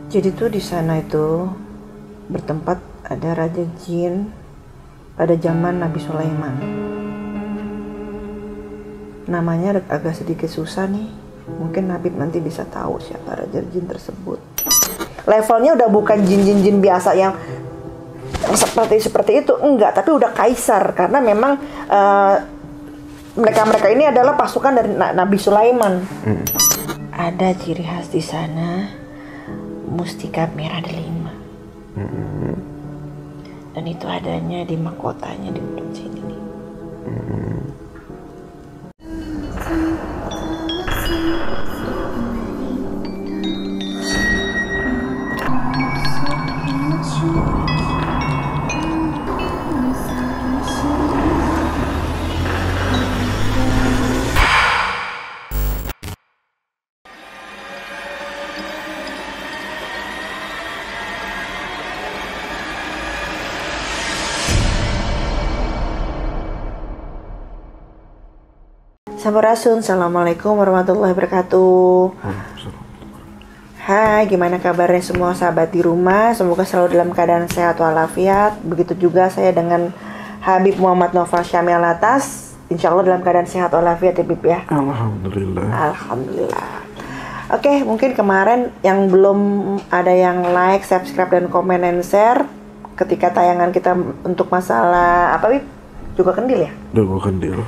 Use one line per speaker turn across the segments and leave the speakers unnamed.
Jadi tuh di sana itu bertempat ada Raja Jin pada zaman Nabi Sulaiman. Namanya agak sedikit susah nih. Mungkin Habib nanti bisa tahu siapa Raja Jin tersebut. Levelnya udah bukan jin-jin biasa yang seperti itu, enggak, tapi udah kaisar karena memang mereka ini adalah pasukan dari Nabi Sulaiman. Ada ciri khas di sana, mustika merah delima. Dan itu adanya di mahkotanya di sini nih. Sampurasun, assalamualaikum warahmatullahi wabarakatuh. Hai, gimana kabarnya semua sahabat di rumah? Semoga selalu dalam keadaan sehat walafiat. Begitu juga saya dengan Habib Muhammad Noval Syamil Atas. Insya Allah dalam keadaan sehat walafiat ya Habib ya.
Alhamdulillah.
Alhamdulillah. Oke, mungkin kemarin yang belum ada yang like, subscribe dan komen dan share ketika tayangan kita untuk masalah apa Habib? Juga kendil ya?
Juga kendil.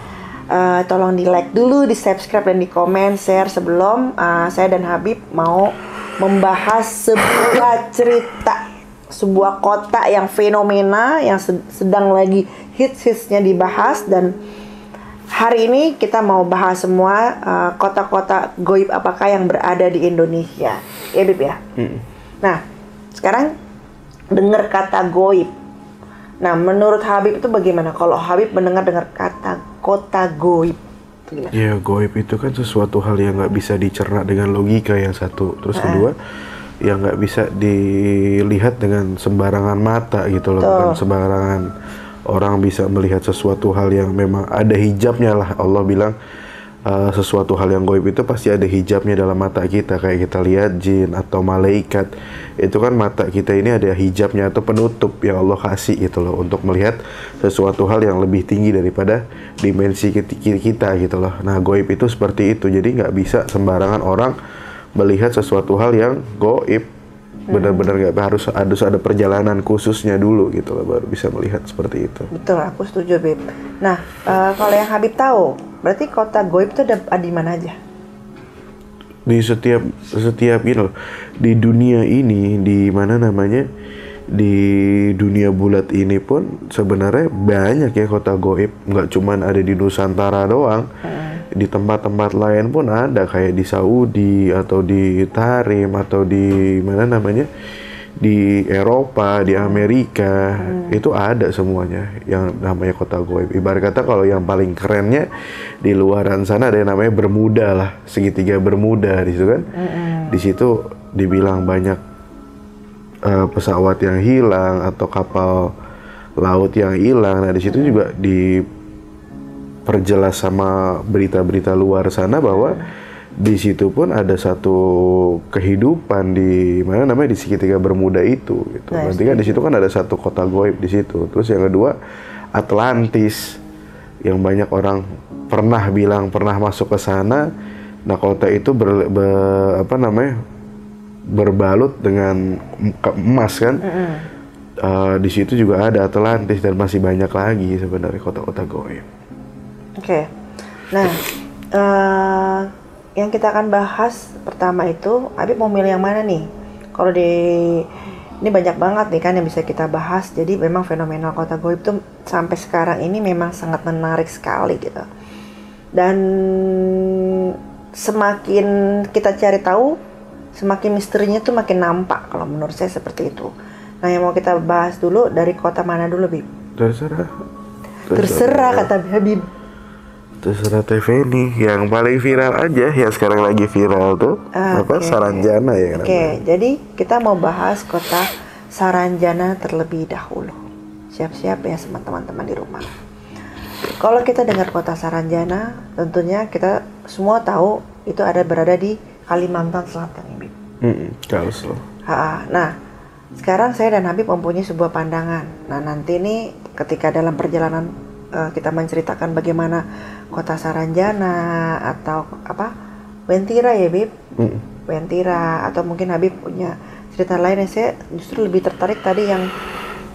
Tolong di like dulu, di subscribe dan di komen, share sebelum saya dan Habib mau membahas sebuah cerita, sebuah kota yang fenomena yang sedang lagi hits-hitsnya dibahas. Dan hari ini kita mau bahas semua kota-kota goib apakah yang berada di Indonesia ya Habib ya. Nah sekarang dengar kata goib. Nah, menurut Habib itu bagaimana? Kalau Habib mendengar kata kota goib, gimana?
Ya, goib itu kan sesuatu hal yang nggak bisa dicerna dengan logika yang satu. Terus kedua, yang nggak bisa dilihat dengan sembarangan mata gitu loh. Bukan sembarangan orang bisa melihat sesuatu hal yang memang ada hijabnya lah. Allah bilang sesuatu hal yang goib itu pasti ada hijabnya dalam mata kita. Kayak kita lihat jin atau malaikat, itu kan mata kita ini ada hijabnya atau penutup yang Allah kasih gitu loh untuk melihat sesuatu hal yang lebih tinggi daripada dimensi kita gitu loh. Nah goib itu seperti itu, jadi nggak bisa sembarangan orang melihat sesuatu hal yang goib. Benar-benar nggak harus ada perjalanan khususnya dulu gitu loh baru bisa melihat seperti itu.
Betul, aku setuju Beb. Nah kalau yang Habib tahu, berarti kota goib itu ada di mana aja?
Di setiap gitu loh. Di dunia ini, di mana namanya, di dunia bulat ini pun sebenarnya banyak ya kota goib. Nggak cuman ada di Nusantara doang. Di tempat-tempat lain pun ada, kayak di Saudi atau di Tarim atau di mana namanya, di Eropa, di Amerika, itu ada semuanya yang namanya kota goib. Ibarat kata kalau yang paling kerennya di luaran sana ada yang namanya Bermuda lah, segitiga Bermuda di situ kan. Di situ dibilang banyak pesawat yang hilang atau kapal laut yang hilang. Nah di situ juga diperjelas sama berita-berita luar sana bahwa di situ pun ada satu kehidupan di mana namanya di segitiga Bermuda itu gitu. Nanti kan di situ kan ada satu kota goib di situ. Terus yang kedua Atlantis yang banyak orang pernah masuk ke sana. Nah kota itu berbalut dengan emas kan. Di situ juga ada Atlantis dan masih banyak lagi sebenarnya kota-kota goib.
Oke. Nah yang kita akan bahas pertama itu, Habib mau milih yang mana nih? Kalau ini banyak banget nih kan yang bisa kita bahas. Jadi memang fenomenal kota goib tuh sampai sekarang ini memang sangat menarik sekali gitu. Dan semakin kita cari tahu, semakin misterinya tuh makin nampak kalau menurut saya seperti itu. Nah yang mau kita bahas dulu dari kota mana dulu Bib? Terserah kata Habib.
Terserah TV nih, yang paling viral aja, yang sekarang lagi viral tuh Saranjana ya.
Oke, jadi kita mau bahas kota Saranjana terlebih dahulu. Siap-siap ya sama teman-teman di rumah. Kalau kita dengar kota Saranjana, tentunya kita semua tahu itu berada di Kalimantan Selatan, Bib.
Kaos loh.
Nah, sekarang saya dan Habib mempunyai sebuah pandangan. Nah, nanti nih ketika dalam perjalanan kita menceritakan bagaimana kota Saranjana atau apa Wentira ya, Bib? Wentira, atau mungkin Habib punya cerita lain yang saya justru lebih tertarik tadi yang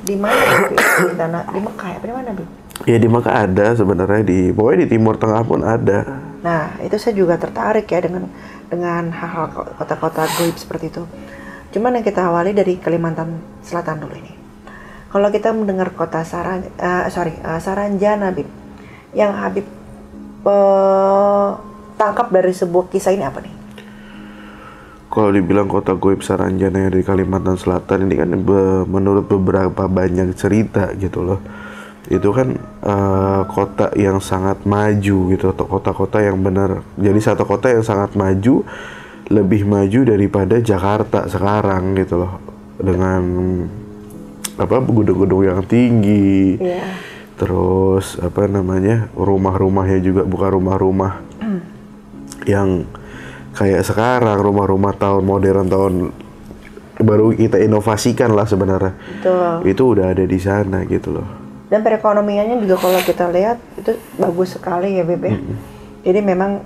di mana, Bib? Di Mekah ya? Di mana, Bib?
Ya di Mekah ada sebenarnya, pokoknya di Timur Tengah pun ada.
Nah, itu saya juga tertarik ya dengan hal-hal kota-kota goib seperti itu. Cuman yang kita awali dari Kalimantan Selatan dulu ini. Kalau kita mendengar kota Saranjana, Bib, yang Habib tangkap dari sebuah kisah ini apa nih?
Kalau dibilang kota goib Saranjana yang di Kalimantan Selatan ini kan menurut beberapa banyak cerita gitu loh. Itu kan kota yang sangat maju gitu, atau kota-kota yang benar. Jadi satu kota yang sangat maju, lebih maju daripada Jakarta sekarang gitu loh. Dengan gedung-gedung yang tinggi. Terus rumah-rumahnya juga bukan rumah-rumah yang kayak sekarang, rumah-rumah tahun modern, tahun baru kita inovasikan lah sebenarnya. Betul. Itu udah ada di sana gitu loh.
Dan perekonomiannya juga kalau kita lihat itu bagus sekali ya, Bebe. Jadi memang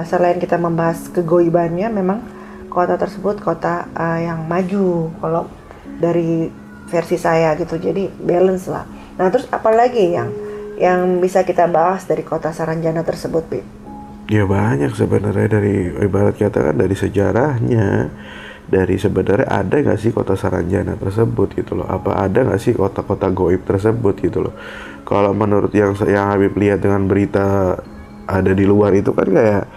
selain kita membahas kegoibannya, memang kota tersebut kota yang maju kalau dari versi saya gitu. Jadi balance lah. Nah, terus apalagi yang bisa kita bahas dari kota Saranjana tersebut, Bib?
Ya banyak sebenarnya, dari ibarat kata kan dari sejarahnya, dari sebenarnya ada nggak sih kota Saranjana tersebut gitu loh, apa ada nggak sih kota-kota goib tersebut gitu loh. Kalau menurut yang Habib lihat dengan berita ada di luar itu kan kayak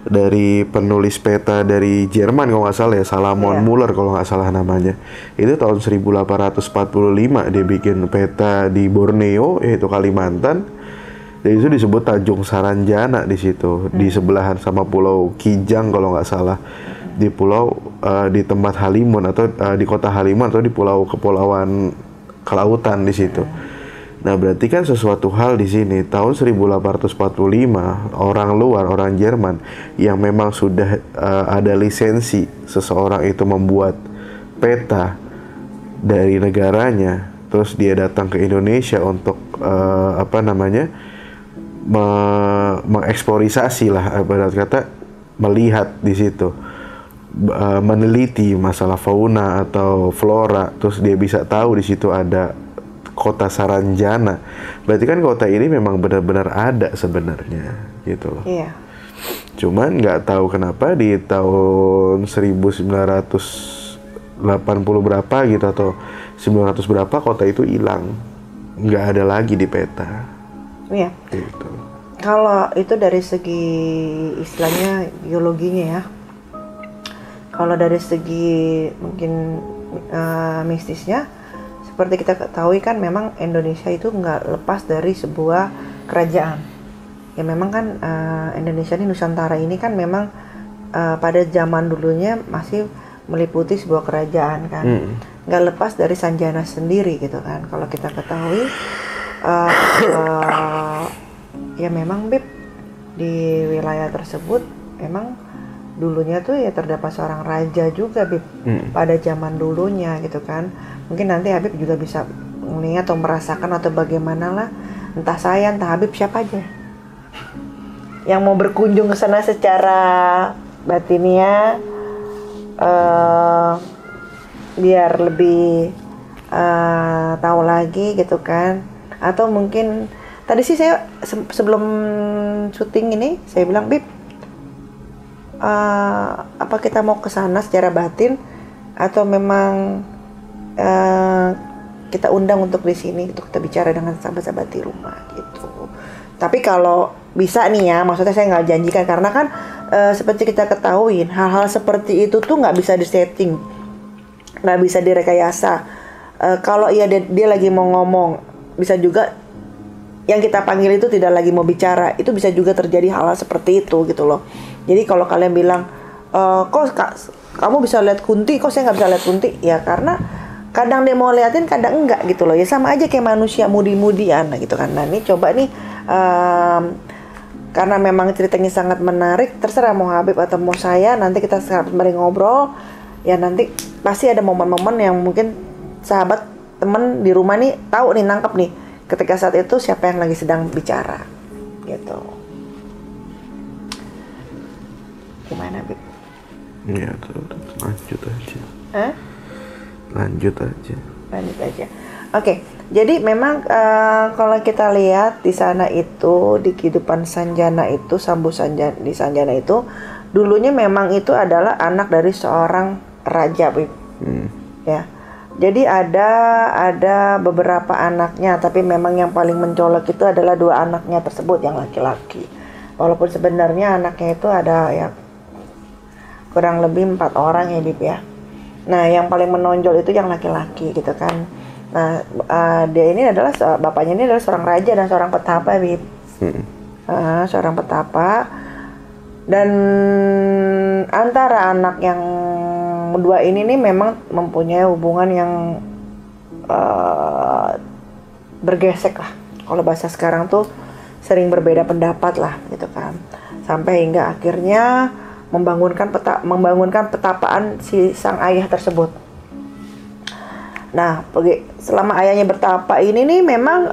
dari penulis peta dari Jerman kalau nggak salah ya, Salomon Muller kalau nggak salah namanya, itu tahun 1845 dia bikin peta di Borneo, yaitu Kalimantan. Jadi itu disebut Tanjung Saranjana di situ, di sebelahan sama Pulau Kijang kalau nggak salah, di di tempat Halimun atau di kota Halimun atau di kepulauan kelautan di situ. Nah, berarti kan sesuatu hal di sini tahun 1845 orang luar, orang Jerman yang memang sudah ada lisensi seseorang itu membuat peta dari negaranya, terus dia datang ke Indonesia untuk mengeksplorisasi lah, ibarat kata melihat di situ, meneliti masalah fauna atau flora, terus dia bisa tahu di situ ada kota Saranjana. Berarti kan kota ini memang benar-benar ada sebenarnya gitu loh. Iya. Cuman nggak tahu kenapa di tahun 1980 berapa gitu atau 900 berapa kota itu hilang, nggak ada lagi di peta.
Iya. Gitu. Kalau itu dari segi istilahnya geologinya ya. Kalau dari segi mungkin mistisnya, seperti kita ketahui kan memang Indonesia itu nggak lepas dari sebuah kerajaan. Ya memang kan Indonesia ini, Nusantara ini kan memang pada zaman dulunya masih meliputi sebuah kerajaan kan. Nggak lepas dari Sanjana sendiri gitu kan. Kalau kita ketahui ya memang, Bib, di wilayah tersebut memang dulunya tuh ya terdapat seorang raja juga, Bib, pada zaman dulunya gitu kan. Mungkin nanti Habib juga bisa melihat atau merasakan atau bagaimana lah, entah saya entah Habib siapa aja yang mau berkunjung ke sana secara batinnya, biar lebih tahu lagi gitu kan. Atau mungkin tadi sih saya sebelum syuting ini saya bilang, Bib, apa kita mau ke sana secara batin atau memang kita undang untuk di sini untuk kita bicara dengan sahabat-sahabat di rumah gitu. Tapi kalau bisa nih ya, maksudnya saya nggak janjikan karena kan seperti kita ketahui hal-hal seperti itu tuh nggak bisa disetting, nggak bisa direkayasa. Kalau dia lagi mau ngomong, bisa juga yang kita panggil itu tidak lagi mau bicara, itu bisa juga terjadi hal-hal seperti itu gitu loh. Jadi kalau kalian bilang kok kamu bisa lihat kunti, kok saya nggak bisa lihat kunti, ya karena kadang dia mau liatin, kadang enggak gitu loh. Ya sama aja kayak manusia mudi-mudian gitu kan. Nah ini coba nih karena memang ceritanya sangat menarik, terserah mau Habib atau mau saya, nanti kita sembari ngobrol, ya nanti pasti ada momen-momen yang mungkin sahabat temen di rumah nih tahu nih, nangkep nih ketika saat itu siapa yang lagi sedang bicara gitu. Gimana Bib?
Ya lanjut aja. Lanjut aja.
Oke, jadi memang kalau kita lihat di sana itu, di kehidupan Sanjana itu, Sambu Sanjana, di Sanjana itu dulunya memang itu adalah anak dari seorang raja, Bib. Ya. Jadi ada beberapa anaknya, tapi memang yang paling mencolok itu adalah 2 anaknya tersebut yang laki-laki. Walaupun sebenarnya anaknya itu ada ya kurang lebih 4 orang ya, Bib ya. Nah, yang paling menonjol itu yang laki-laki gitu kan. Nah, dia ini adalah bapaknya ini adalah seorang raja dan seorang petapa, Bib. Seorang petapa. Dan antara anak yang 2 ini nih memang mempunyai hubungan yang bergesek lah. Kalau bahasa sekarang tuh sering berbeda pendapat lah gitu kan. Sampai hingga akhirnya membangunkan petapaan si sang ayah tersebut. Nah, selama ayahnya bertapa ini nih memang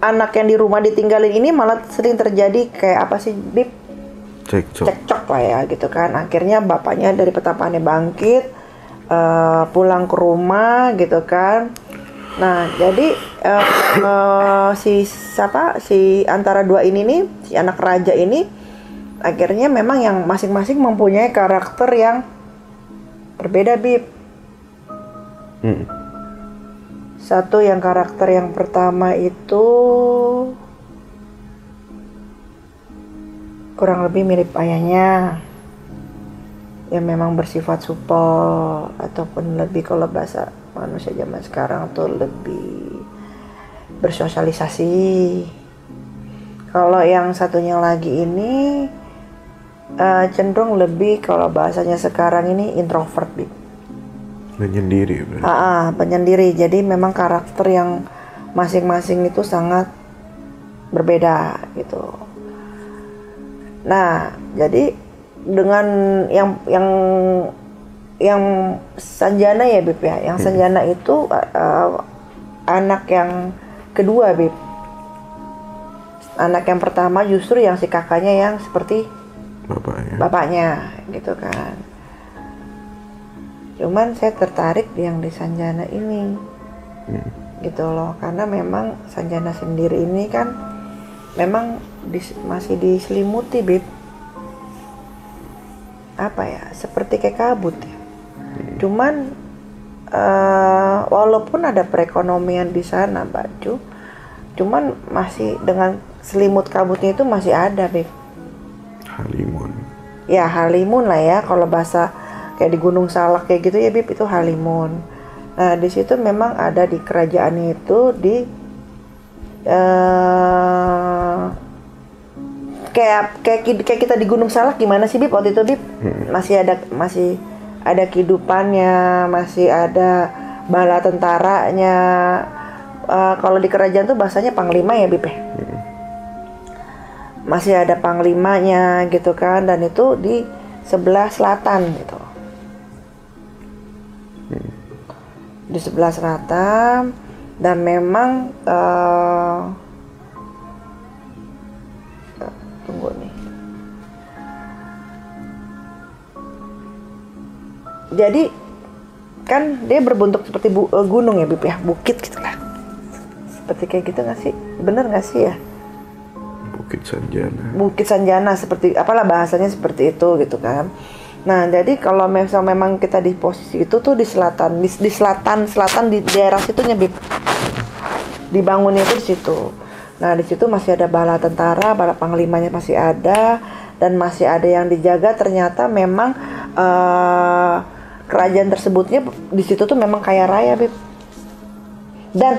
anak yang di rumah ditinggalin ini malah sering terjadi kayak apa sih, Bib? Cekcok lah ya gitu kan. Akhirnya bapaknya dari petapaannya bangkit, pulang ke rumah gitu kan. Nah, jadi si antara 2 ini nih, si anak raja ini akhirnya memang yang masing-masing mempunyai karakter yang berbeda, Bib. Satu yang karakter yang pertama itu kurang lebih mirip ayahnya, yang memang bersifat supel ataupun lebih kalau bahasa manusia zaman sekarang tuh lebih bersosialisasi. Kalau yang satunya lagi ini cenderung lebih kalau bahasanya sekarang ini introvert, Bib.
Penyendiri.
Penyendiri. Jadi memang karakter yang masing-masing itu sangat berbeda gitu. Nah, jadi dengan yang Sanjana ya, Bib ya. Yang Sanjana itu anak yang kedua, Bib. Anak yang pertama justru yang si kakaknya yang seperti bapaknya gitu kan. Cuman saya tertarik yang di Sanjana ini gitu loh, karena memang Sanjana sendiri ini kan memang masih diselimuti, Bib, apa ya, seperti kayak kabut ya. Cuman walaupun ada perekonomian di sana, Baju, cuman masih dengan selimut kabutnya itu masih ada, Bib.
Halimun.
Ya, halimun lah ya, kalau bahasa kayak di Gunung Salak kayak gitu ya, Bib, itu halimun. Nah, di situ memang ada di kerajaan itu kayak kita di Gunung Salak gimana sih, Bib, waktu itu, Bib? Masih ada kehidupannya, masih ada bala tentaranya. Kalau di kerajaan tuh bahasanya panglima ya, Bib ya. Masih ada panglimanya gitu kan, dan itu di sebelah selatan gitu. Di sebelah selatan, dan memang tunggu nih. Jadi kan dia berbentuk seperti gunung ya, Bib ya, bukit gitu lah. Seperti kayak gitu nggak sih? Bener nggak sih ya? Bukit Sanjana seperti apalah bahasanya seperti itu gitu kan. Nah, jadi kalau memang kita di posisi itu tuh di selatan, di selatan di daerah situnya, Bib. Dibangunnya itu di situ. Nah, di situ masih ada bala tentara, bala panglimanya masih ada, dan masih ada yang dijaga. Ternyata memang kerajaan tersebutnya di situ tuh memang kaya raya, Bib. Dan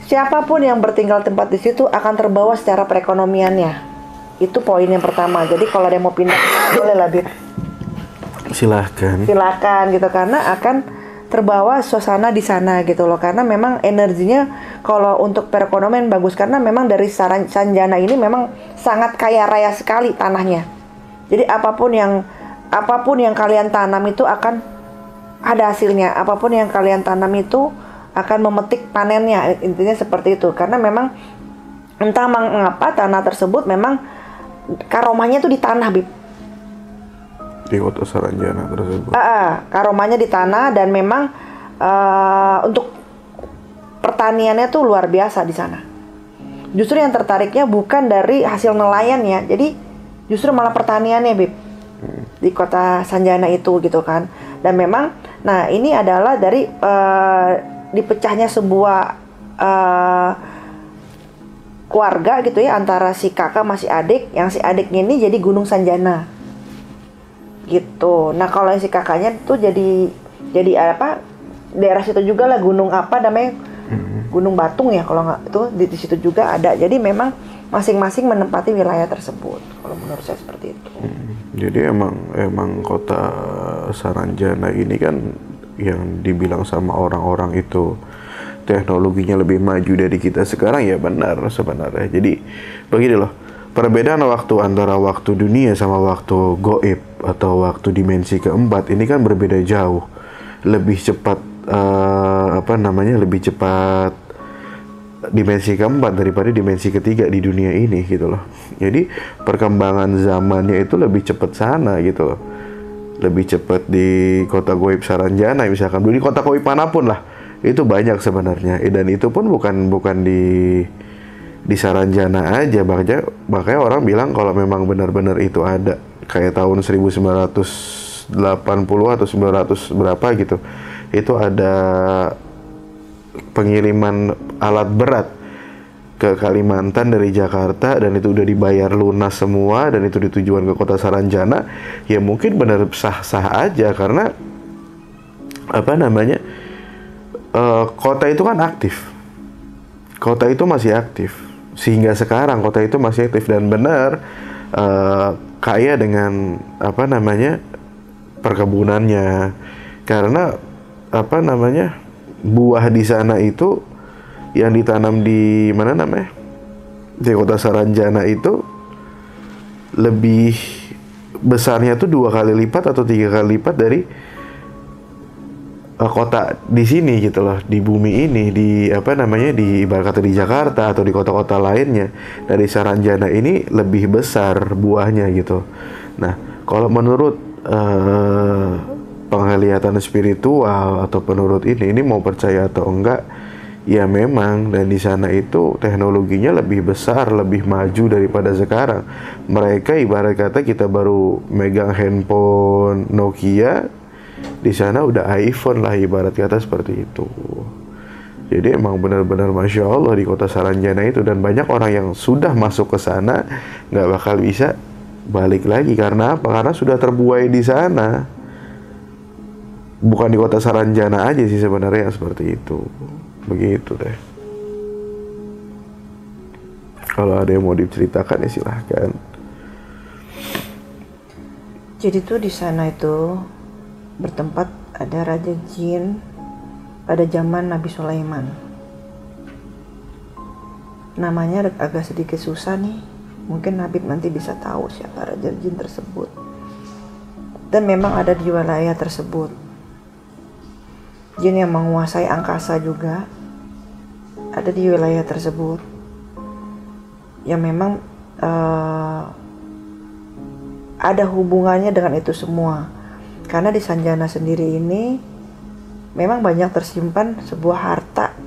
siapapun yang bertinggal tempat di situ akan terbawa secara perekonomiannya. Itu poin yang pertama. Jadi kalau ada yang mau pindah boleh lah, Bib.
Silakan
gitu, karena akan terbawa suasana di sana gitu loh, karena memang energinya kalau untuk perekonomian bagus, karena memang dari Sanjana ini memang sangat kaya raya sekali tanahnya. Jadi apapun yang kalian tanam itu akan ada hasilnya, apapun yang kalian tanam itu akan memetik panennya, intinya seperti itu. Karena memang entah mengapa tanah tersebut memang karomanya tuh di tanah, Bib.
Di kota Saranjana tersebut.
Karomanya di tanah, dan memang untuk pertaniannya tuh luar biasa di sana. Justru yang tertariknya bukan dari hasil nelayan ya, jadi justru malah pertaniannya, Bib, di kota Sanjana itu gitu kan. Dan memang, nah ini adalah dari dipecahnya sebuah keluarga gitu ya, antara si kakak sama si adik. Yang si adiknya ini jadi Gunung Sanjana gitu. Nah kalau yang si kakaknya tuh jadi apa, daerah situ juga lah, gunung apa namanya, Gunung Batung ya kalau nggak, itu di situ juga ada. Jadi memang masing-masing menempati wilayah tersebut, kalau menurut saya seperti itu.
Jadi emang kota Saranjana ini kan yang dibilang sama orang-orang itu teknologinya lebih maju dari kita sekarang, ya benar sebenarnya. Jadi begini loh, perbedaan waktu antara waktu dunia sama waktu goib atau waktu dimensi keempat ini kan berbeda jauh. Lebih cepat lebih cepat dimensi keempat daripada dimensi ketiga di dunia ini gitu loh. Jadi perkembangan zamannya itu lebih cepat sana gitu loh. Lebih cepat di kota goib Saranjana misalkan, di kota goib manapun lah. Itu banyak sebenarnya, dan itu pun bukan di Saranjana aja. Makanya orang bilang kalau memang benar-benar itu ada kayak tahun 1980 atau 900 berapa gitu, itu ada pengiriman alat berat ke Kalimantan dari Jakarta, dan itu udah dibayar lunas semua, dan itu ditujuan ke kota Saranjana. Ya mungkin benar sah-sah aja, karena kota itu kan aktif. Kota itu masih aktif. Sehingga sekarang kota itu masih aktif, dan benar kaya dengan perkebunannya. Karena buah di sana itu yang ditanam di di kota Saranjana itu lebih besarnya tuh 2 kali lipat atau 3 kali lipat dari kota di sini gitu loh, di bumi ini, di di ibarat kata di Jakarta atau di kota-kota lainnya. Dari Saranjana ini lebih besar buahnya gitu. Nah, kalau menurut penglihatan spiritual atau penurut ini mau percaya atau enggak, ya memang, dan di sana itu teknologinya lebih besar, lebih maju daripada sekarang. Mereka ibarat kata kita baru megang handphone Nokia, di sana udah iPhone lah ibarat kata seperti itu. Jadi emang benar-benar Masya Allah di kota Saranjana itu, dan banyak orang yang sudah masuk ke sana nggak bakal bisa balik lagi. Karena apa? Karena sudah terbuai di sana. Bukan di kota Saranjana aja sih sebenarnya yang seperti itu. Begitu deh. Kalau ada yang mau diceritakan ya silahkan.
Jadi tuh di sana itu bertempat ada Raja Jin pada zaman Nabi Sulaiman. Namanya agak sedikit susah nih. Mungkin Habib nanti bisa tahu siapa Raja Jin tersebut. Dan memang ada di wilayah tersebut. Jin yang menguasai angkasa juga ada di wilayah tersebut. Yang memang ada hubungannya dengan itu semua. Karena di Sanjana sendiri ini memang banyak tersimpan sebuah harta.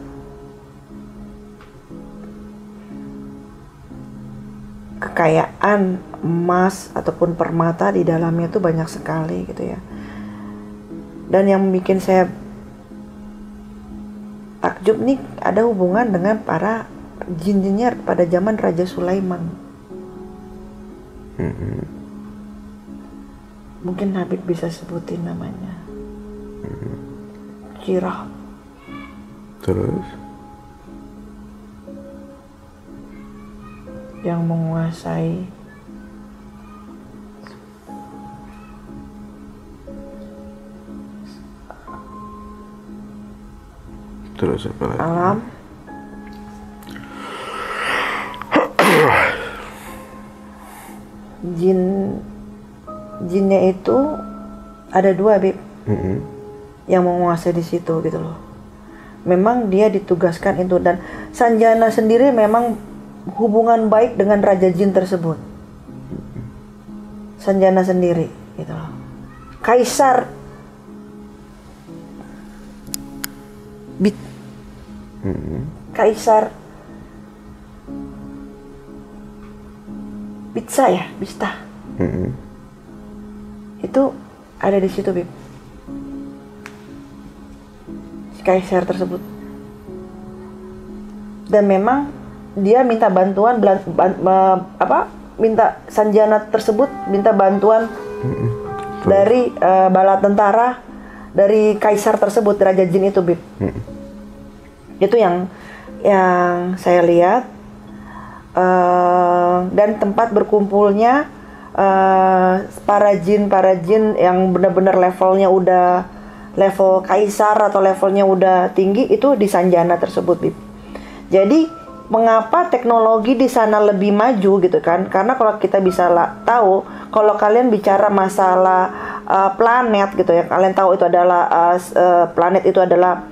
Kekayaan emas ataupun permata di dalamnya itu banyak sekali gitu ya. Dan yang bikin saya takjub nih, ada hubungan dengan para jin-jinnya pada zaman Raja Sulaiman. Mungkin Habib bisa sebutin namanya. Kirah.
Terus?
Yang menguasai
Terus apa lagi?
Alam. Jinnya itu ada 2, Bib. Yang menguasai di situ gitu loh. Memang dia ditugaskan itu, dan Sanjana sendiri memang hubungan baik dengan Raja Jin tersebut. Sanjana sendiri gitu loh. Kaisar Kaisar Bitsa ya, Bista. Itu ada di situ, Bib. Si kaisar tersebut. Dan memang dia minta bantuan minta Sanjana tersebut minta bantuan dari bala tentara dari kaisar tersebut, Raja Jin itu, Bib. Itu yang saya lihat. Dan tempat berkumpulnya para jin yang benar-benar levelnya udah level kaisar atau levelnya udah tinggi, itu di Sanjana tersebut, Bib. Jadi mengapa teknologi di sana lebih maju gitu kan? Karena kalau kita bisa tahu, kalau kalian bicara masalah planet gitu ya, kalian tahu itu adalah planet itu adalah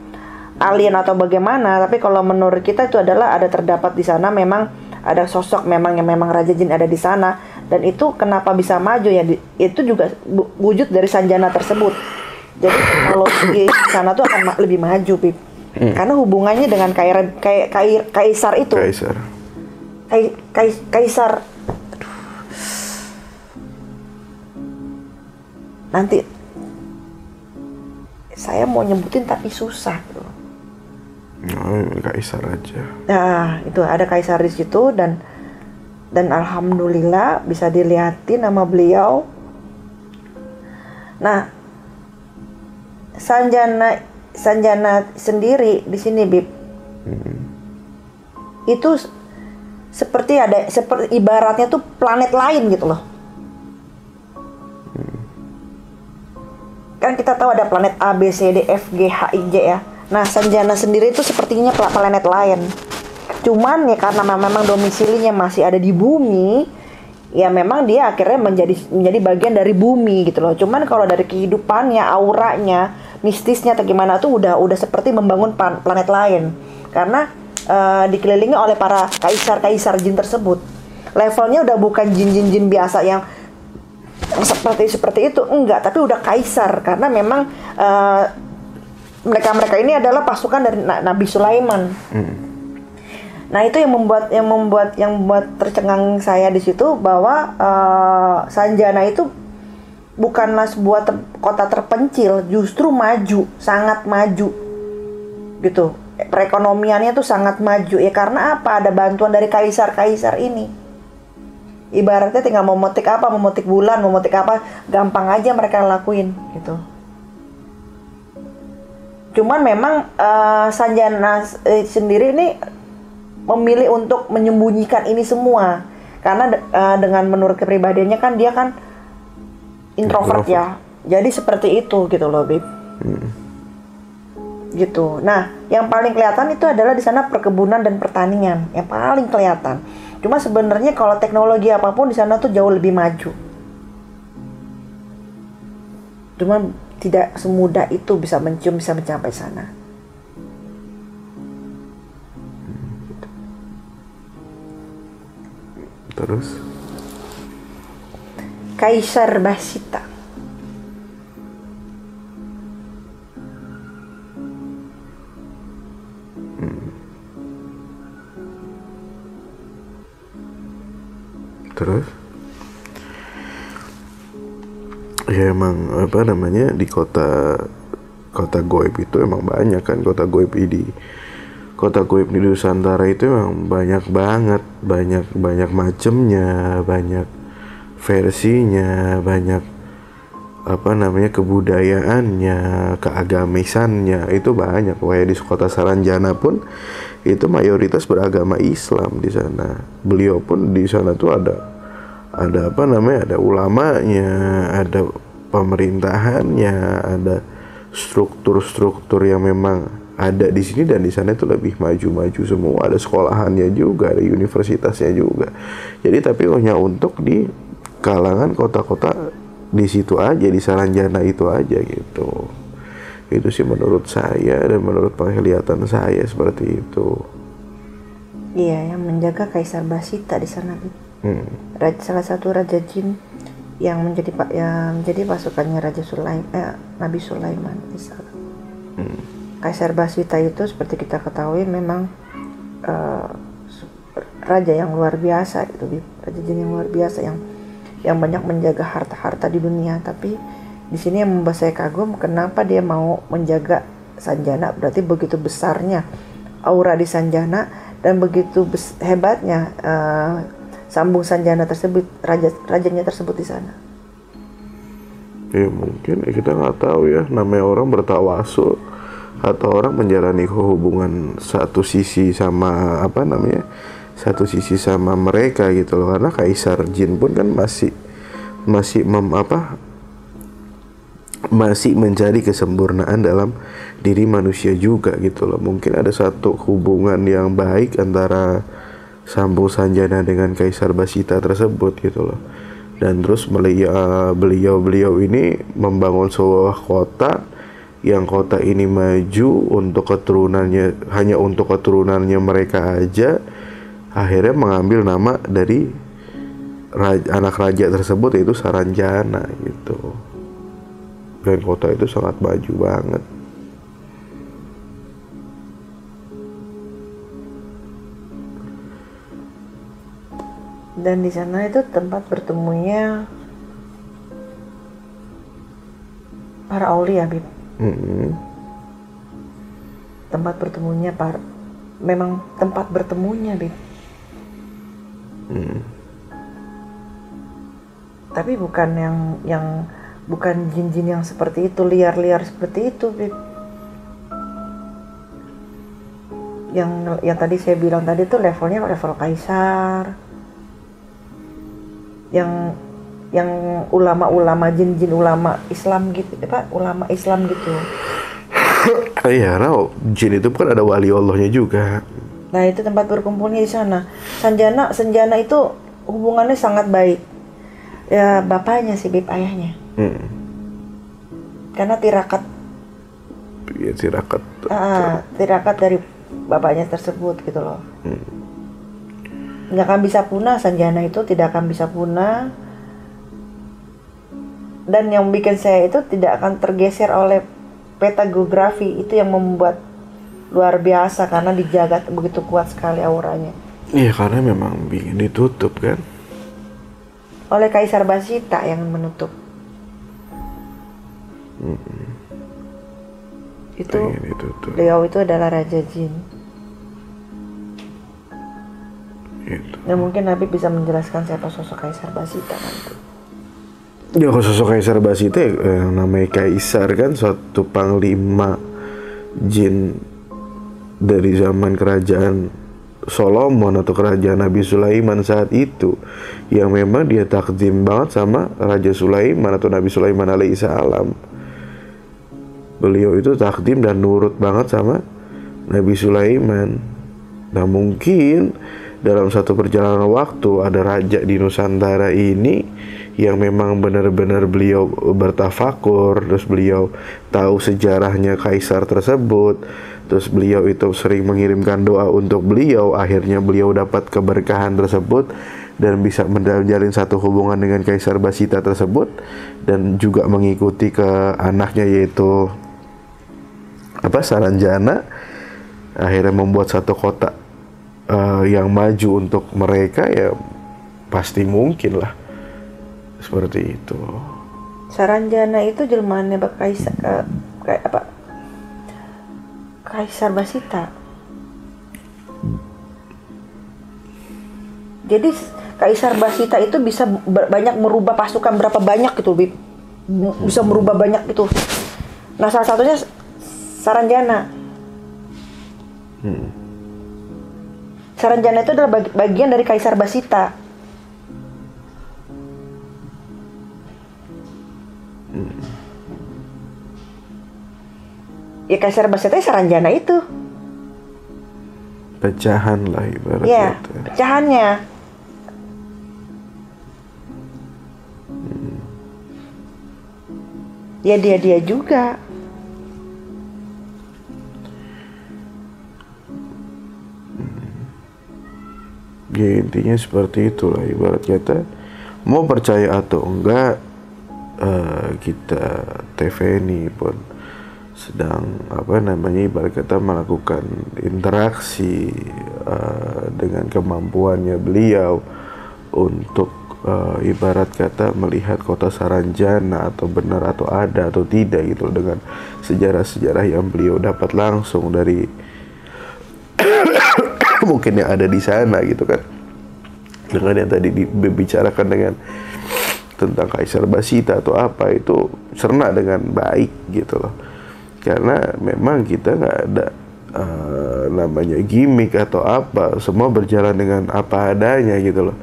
alien atau bagaimana, tapi kalau menurut kita itu adalah ada terdapat di sana, memang ada sosok yang memang Raja Jin ada di sana, dan itu kenapa bisa maju ya, itu juga wujud dari Sanjana tersebut. Jadi kalau di sana tuh akan lebih maju, Bib. Karena hubungannya dengan kaisar itu. Kaisar. Nanti saya mau nyebutin tapi susah gitu.
Kaisar aja.
Nah, itu ada kaisar di situ, dan alhamdulillah bisa dilihatin nama beliau. Nah, Sanjana sendiri di sini, Bib. Itu seperti ibaratnya tuh planet lain gitu loh. Kan kita tahu ada planet A, B, C, D, F, G, H, I, J ya. Nah, Sanjana sendiri itu sepertinya planet lain. Cuman ya karena memang domisilinya masih ada di bumi, ya memang dia akhirnya menjadi bagian dari bumi gitu loh. Cuman kalau dari kehidupannya, auranya, mistisnya atau gimana tuh udah seperti membangun planet lain. Karena dikelilingi oleh para kaisar jin tersebut. Levelnya udah bukan jin biasa yang seperti itu, enggak, tapi udah kaisar, karena memang mereka ini adalah pasukan dari Nabi Sulaiman. Nah, itu yang membuat tercengang saya di situ, bahwa Sanjana itu bukanlah sebuah kota terpencil, justru maju, sangat maju gitu. Perekonomiannya tuh sangat maju ya, karena apa? Ada bantuan dari kaisar ini. Ibaratnya tinggal memetik bulan, memetik apa, gampang aja mereka lakuin gitu. Cuman memang Sanjana sendiri ini memilih untuk menyembunyikan ini semua, karena dengan menurut kepribadiannya kan dia kan introvert ya, jadi seperti itu gitu loh, Bib. Gitu. Nah, yang paling kelihatan itu adalah di sana perkebunan dan pertanian yang paling kelihatan. Cuma sebenarnya kalau teknologi apapun di sana tuh jauh lebih maju. Cuma tidak semudah itu bisa mencapai sana.
Terus?
Kaisar Basita.
Terus? Ya emang di kota goib itu emang banyak kan, kota goib di Nusantara itu emang banyak banget, banyak macemnya, banyak versinya, banyak kebudayaannya, keagamisannya, itu banyak. Kayak di kota Saranjana pun itu mayoritas beragama Islam di sana. Beliau pun di sana tuh ada ulamanya, ada pemerintahannya, ada struktur yang memang ada di sini dan di sana itu lebih maju-maju semua. Ada sekolahannya juga, ada universitasnya juga. Jadi tapi hanya untuk di kalangan kota-kota di situ aja, di Saranjana itu aja gitu. Itu sih menurut saya dan menurut penglihatan saya seperti itu.
Iya, yang menjaga Kaisar Basita di sana. Salah satu raja jin yang menjadi pasukannya Nabi Sulaiman. Kaisar Basita itu seperti kita ketahui memang raja yang luar biasa itu, raja jin yang luar biasa yang banyak menjaga harta-harta di dunia. Tapi di sini yang membuat saya kagum, kenapa dia mau menjaga Sanjana? Berarti begitu besarnya aura di Sanjana dan begitu hebatnya sambung Sanjana tersebut, rajanya tersebut di sana.
Ya mungkin kita nggak tahu ya, namanya orang bertawasul atau orang menjalani hubungan satu sisi sama satu sisi sama mereka gitu loh. Karena Kaisar Jin pun kan masih mencari kesempurnaan dalam diri manusia juga gitu loh. Mungkin ada satu hubungan yang baik antara Sambu Sanjana dengan Kaisar Basita tersebut gitu loh. Dan terus beliau ini membangun sebuah kota, yang kota ini maju untuk keturunannya, hanya untuk keturunannya mereka aja. Akhirnya mengambil nama dari anak raja tersebut, yaitu Saranjana gitu. Dan kota itu sangat maju banget.
Dan di sana itu tempat bertemunya para aulia, Bib. Tempat bertemunya memang tempat bertemunya, Bib. Tapi bukan yang bukan jin-jin yang seperti itu, liar-liar seperti itu, Bib. Yang tadi saya bilang tadi tuh levelnya level kaisar. Yang ulama-ulama jin-jin, ulama Islam gitu, ulama Islam gitu.
Iya, jin itu kan ada wali Allahnya juga.
Nah, itu tempat berkumpulnya di sana. Sanjana itu hubungannya sangat baik. Ya, bapaknya sih, Bib, ayahnya. Karena tirakat.
Iya, tirakat.
Tirakat dari bapaknya tersebut gitu loh. Nggak akan bisa punah, Sanjana itu tidak akan bisa punah. Dan yang bikin saya itu tidak akan tergeser oleh peta geografi, itu yang membuat luar biasa karena dijaga begitu kuat sekali auranya.
Iya, karena memang ditutup kan.
Oleh Kaisar Basita yang menutup. Itu beliau itu adalah Raja Jin.
Gitu.
Ya mungkin Nabi bisa menjelaskan siapa sosok Kaisar Basita nanti.
Ya, kalau sosok Kaisar Basita yang namanya Kaisar kan suatu panglima jin dari zaman kerajaan Solomon atau kerajaan Nabi Sulaiman saat itu, yang memang dia takdim banget sama Raja Sulaiman atau Nabi Sulaiman alaihissalam. Beliau itu takdim dan nurut banget sama Nabi Sulaiman. Nah, mungkin dalam satu perjalanan waktu ada raja di Nusantara ini yang memang benar-benar beliau bertafakur, terus beliau tahu sejarahnya kaisar tersebut, terus beliau itu sering mengirimkan doa untuk beliau, akhirnya beliau dapat keberkahan tersebut dan bisa menjalin satu hubungan dengan Kaisar Basita tersebut, dan juga mengikuti ke anaknya yaitu Saranjana, akhirnya membuat satu kota yang maju untuk mereka. Ya pasti mungkin lah seperti itu.
Saranjana itu jelmaannya Kaisar Basita. Jadi Kaisar Basita itu bisa banyak merubah pasukan berapa banyak gitu, Bib. Bisa merubah banyak gitu. Nah, salah satunya Saranjana. Saranjana itu adalah bagian dari Kaisar Basita. Ya Kaisar Basita Saranjana itu.
Pecahan lah ibaratnya.
Ya, pecahannya. Ya dia juga.
Ya intinya seperti itulah ibarat kata. Mau percaya atau enggak, kita TV ini pun sedang ibarat kata melakukan interaksi dengan kemampuannya beliau untuk ibarat kata melihat kota Saranjana atau benar atau ada atau tidak gitu, dengan sejarah-sejarah yang beliau dapat langsung dari mungkin yang ada di sana gitu kan, dengan yang tadi dibicarakan dengan tentang Kaisar Basita atau apa, itu cerna dengan baik gitu loh, karena memang kita nggak ada namanya gimmick atau apa, semua berjalan dengan apa adanya gitu loh.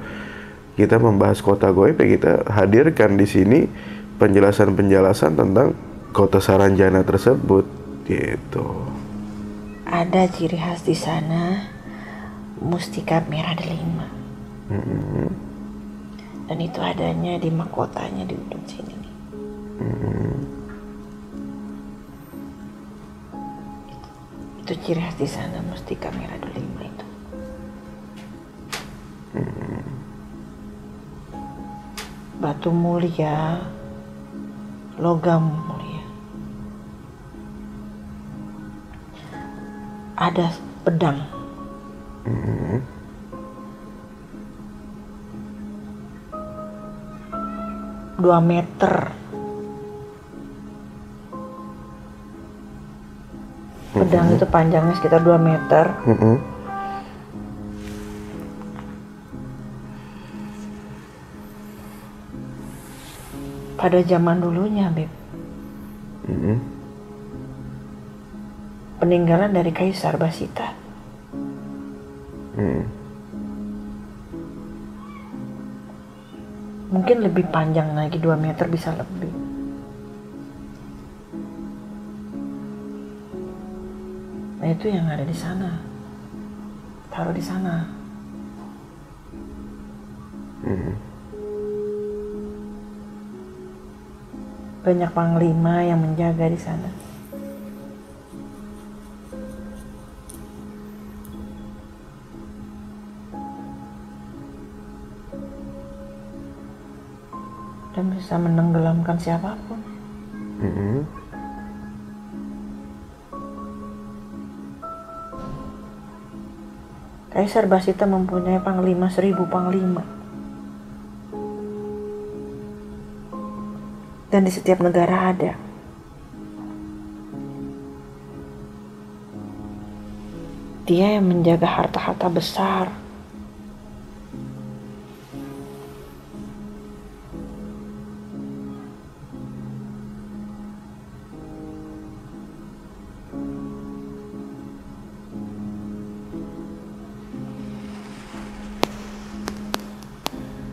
Kita membahas kota goib ya kita hadirkan di sini penjelasan-penjelasan tentang kota Saranjana tersebut gitu.
Ada ciri khas di sana, mustika merah delima. Dan itu adanya di mahkotanya di ujung sini nih. Itu ciri khas di sana, mustika merah delima itu. Batu mulia, logam mulia. Ada pedang. 2 meter. Pedang itu panjangnya sekitar 2 meter. Pada zaman dulunya, Beb. Peninggalan dari Kaisar Basita. Mungkin lebih panjang lagi, 2 meter bisa lebih. Nah itu yang ada di sana. Taruh di sana. Banyak panglima yang menjaga di sana. Dan bisa menenggelamkan siapapun. Kaisar Basita mempunyai panglima 1000 panglima. Dan di setiap negara ada. Dia yang menjaga harta-harta besar.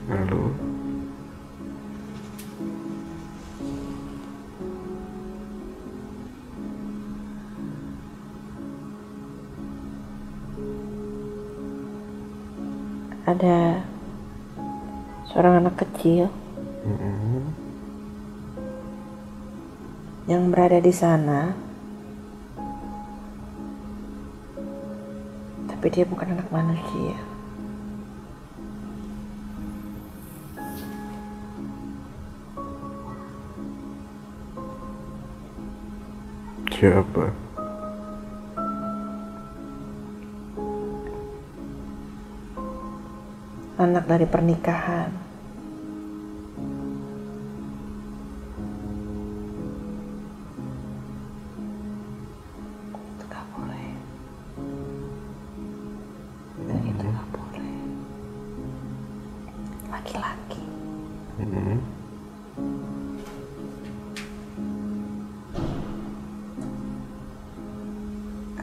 Lalu
ada seorang anak kecil yang berada di sana, tapi dia bukan anak manusia.
siapa?
Anak dari pernikahan. Itu gak boleh. Dan itu gak boleh. Laki-laki.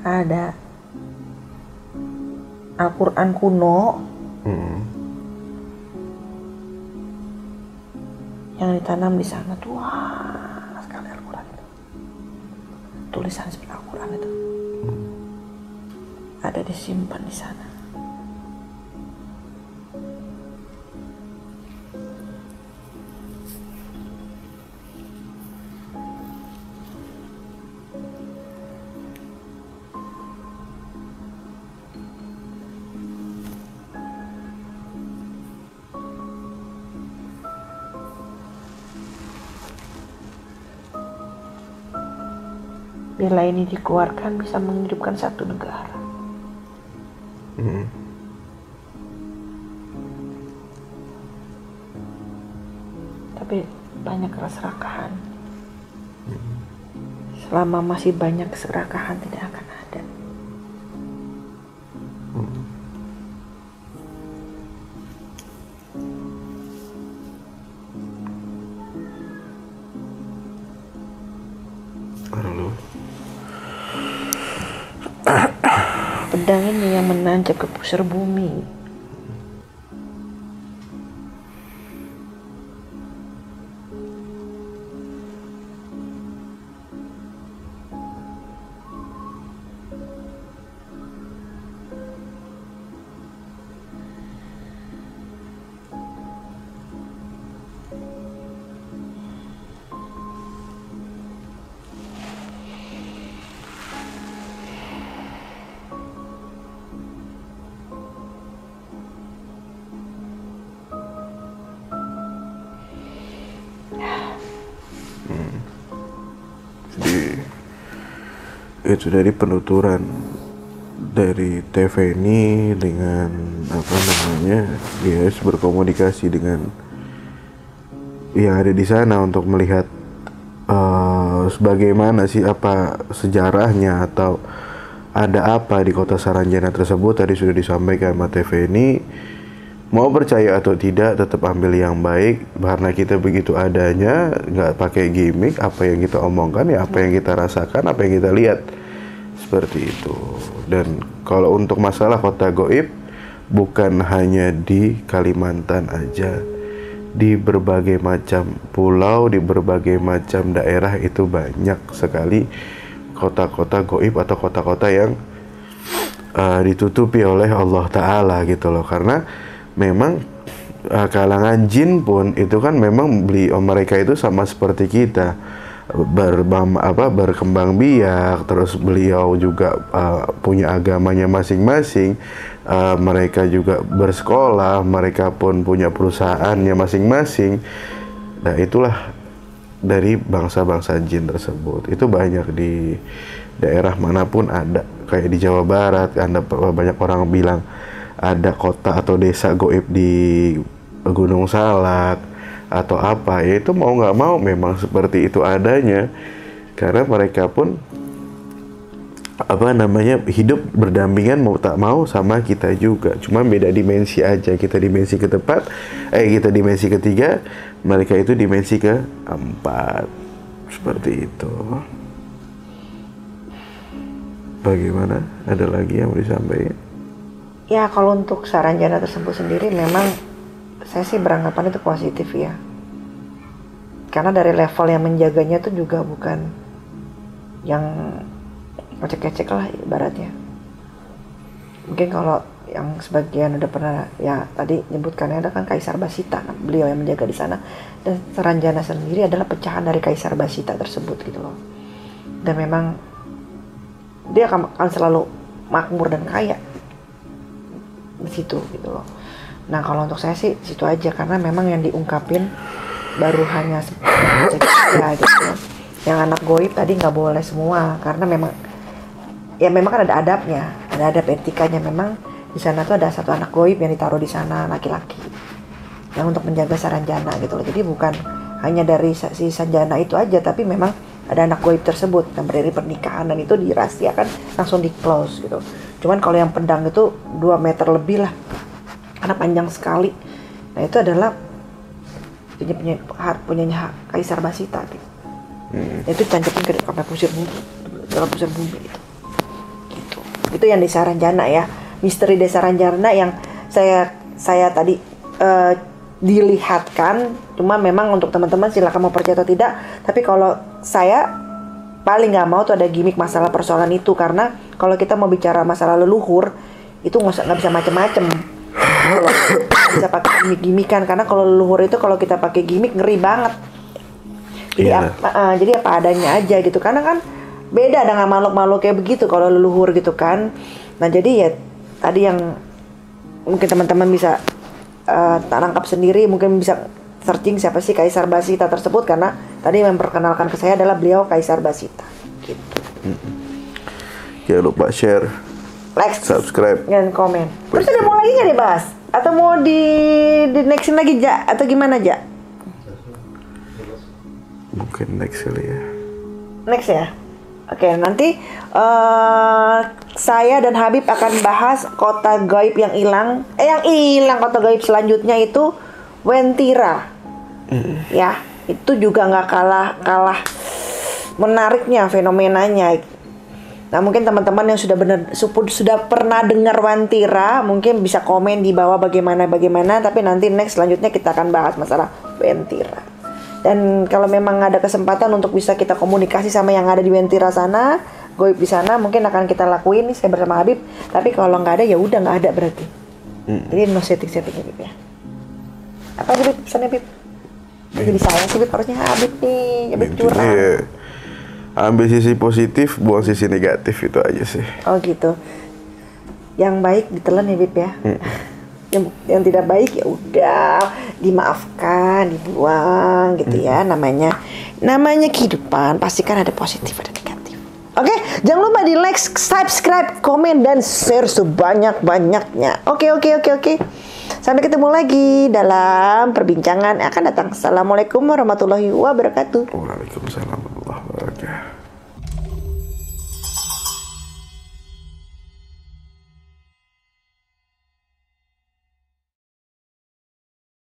Ada Al-Quran kuno yang ditanam di sana, tua sekali Al-Quran itu. tulisan seperti Al-Quran itu ada disimpan di sana. Bila ini dikeluarkan bisa menghidupkan satu negara. Tapi banyak keserakahan. Selama masih banyak keserakahan tidak akan ada. Pedang ini yang menancap ke pusar bumi.
Itu dari penuturan dari TV ini dengan apa namanya, dia harus berkomunikasi dengan yang ada di sana untuk melihat bagaimana sih, apa sejarahnya atau ada apa di kota Saranjana tersebut. Tadi sudah disampaikan sama TV ini. Mau percaya atau tidak, tetap ambil yang baik, karena kita begitu adanya, nggak pakai gimmick. Apa yang kita omongkan ya apa yang kita rasakan, apa yang kita lihat, seperti itu. Dan kalau untuk masalah kota goib, bukan hanya di Kalimantan aja, di berbagai macam pulau, di berbagai macam daerah itu banyak sekali kota-kota goib atau kota-kota yang ditutupi oleh Allah Ta'ala gitu loh. Karena memang kalangan jin pun itu kan memang mereka itu sama seperti kita, berkembang biak, terus beliau juga punya agamanya masing-masing, mereka juga bersekolah, mereka pun punya perusahaannya masing-masing. Nah itulah dari bangsa-bangsa jin tersebut. Itu banyak di daerah manapun ada, kayak di Jawa Barat, ada banyak orang bilang ada kota atau desa goib di Gunung Salak atau apa, ya itu mau nggak mau memang seperti itu adanya, karena mereka pun apa namanya hidup berdampingan mau tak mau sama kita juga, cuma beda dimensi aja. Kita dimensi kita dimensi ketiga, mereka itu dimensi keempat, seperti itu. Bagaimana? Ada lagi yang mau disampaikan?
Ya kalau untuk Saranjana tersebut sendiri memang saya sih beranggapan itu positif ya. Karena dari level yang menjaganya itu juga bukan yang ecek-ecek lah ibaratnya. Mungkin kalau yang sebagian udah pernah ya tadi nyebutkannya ada kan Kaisar Basita, beliau yang menjaga di sana. Dan Saranjana sendiri adalah pecahan dari Kaisar Basita tersebut gitu loh. Dan memang dia akan selalu makmur dan kaya di situ gitu loh. Nah kalau untuk saya sih situ aja, karena memang yang diungkapin baru hanya ya gitu. Yang anak goib tadi nggak boleh semua, karena memang kan ada adabnya, ada adab etikanya. Memang di sana tuh ada satu anak goib yang ditaruh di sana, laki-laki, yang untuk menjaga Saranjana gitu loh. Jadi bukan hanya dari si Sanjana itu aja, tapi memang ada anak goib tersebut yang berdiri pernikahan, dan itu dirahasiakan langsung di close gitu. Cuman kalau yang pedang itu 2 meter lebih lah, karena panjang sekali. Nah itu adalah punyanya Kaisar Basita gitu. Itu tancapin ke dalam pusar bumi itu. Gitu. Itu yang di Saranjana ya, misteri di Saranjana yang saya tadi dilihatkan. Cuma memang untuk teman-teman silakan mau percaya atau tidak, tapi kalau saya paling nggak mau tuh ada gimmick masalah persoalan itu, karena kalau kita mau bicara masalah leluhur itu nggak bisa macem-macem. Kalau bisa pakai gimmick-gimmickan, karena kalau leluhur itu kalau kita pakai gimmick ngeri banget. Jadi jadi apa adanya aja gitu, karena kan beda dengan makhluk-makhluk kayak begitu kalau leluhur gitu kan. Nah jadi ya tadi yang mungkin teman-teman bisa tangkap sendiri, mungkin bisa searching siapa sih Kaisar Basita tersebut, karena tadi yang memperkenalkan ke saya adalah beliau Kaisar Basita gitu.
Jangan lupa share,
like,
subscribe,
dan komen. Terus ada mau lagi nggak dibahas? Atau mau di nextin lagi Ja? Atau gimana Ja?
mungkin next kali ya.
Next ya. Oke, nanti saya dan Habib akan bahas kota gaib yang hilang. Kota gaib selanjutnya itu Wentira. Ya, itu juga nggak kalah menariknya fenomenanya. Nah, mungkin teman-teman yang sudah pernah dengar Wentira mungkin bisa komen di bawah bagaimana. Tapi nanti next selanjutnya kita akan bahas masalah Wentira. Dan kalau memang ada kesempatan untuk bisa kita komunikasi sama yang ada di Wentira sana, goib di sana, mungkin akan kita lakuin nih saya bersama Habib. Tapi kalau nggak ada ya udah nggak ada berarti. Jadi no setting Habib ya. Apa Habib pesannya Habib? Jadi saya sih Habib, harusnya Habib nih, Habib curang.
Iya. Ambil sisi positif, buang sisi negatif, itu aja sih.
Oh gitu. Yang baik ditelan ya Habib ya. Yang tidak baik ya udah dimaafkan, dibuang gitu ya. Namanya kehidupan pasti kan ada positif ada negatif. Oke, jangan lupa di like, subscribe, komen dan share sebanyak-banyaknya. Oke. Sampai ketemu lagi dalam perbincangan yang akan datang. Assalamualaikum warahmatullahi wabarakatuh.
Waalaikumsalam.